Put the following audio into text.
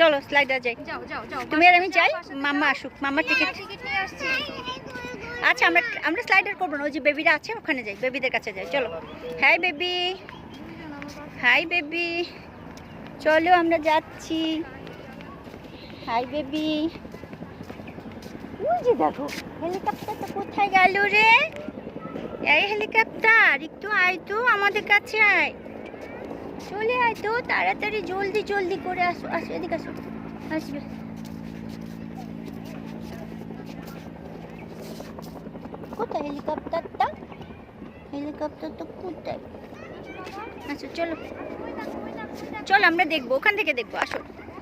চলো স্লাইডার যাই। তুমি আর আমি যাই, মাম্মা আসুক, মাম্মা টিকিট নিয়ে আসছে। আচ্ছা আমরা স্লাইডার করবো না, ওই যে বেবিরা আছে ওখানে যাই, বেবিদের কাছে যাই। চলো। হাই বেবি, হাই বেবি, চলো আমরা যাচ্ছি। Hi baby. ওই যে দেখো হেলিকপ্টারটা কোথায় গেল রে? এই হেলিকপ্টার একটু আয় তো আমাদের কাছে, আয়, চলে আয় তো তাড়াতাড়ি, জলদি জলদি করে আসো, আসো এদিকে আসো, আসবে। কোথায় হেলিকপ্টারটা? হেলিকপ্টারটা কোথায়? আচ্ছা চলো চলো আমরা দেখবো, ওখান থেকে দেখবো, আসো।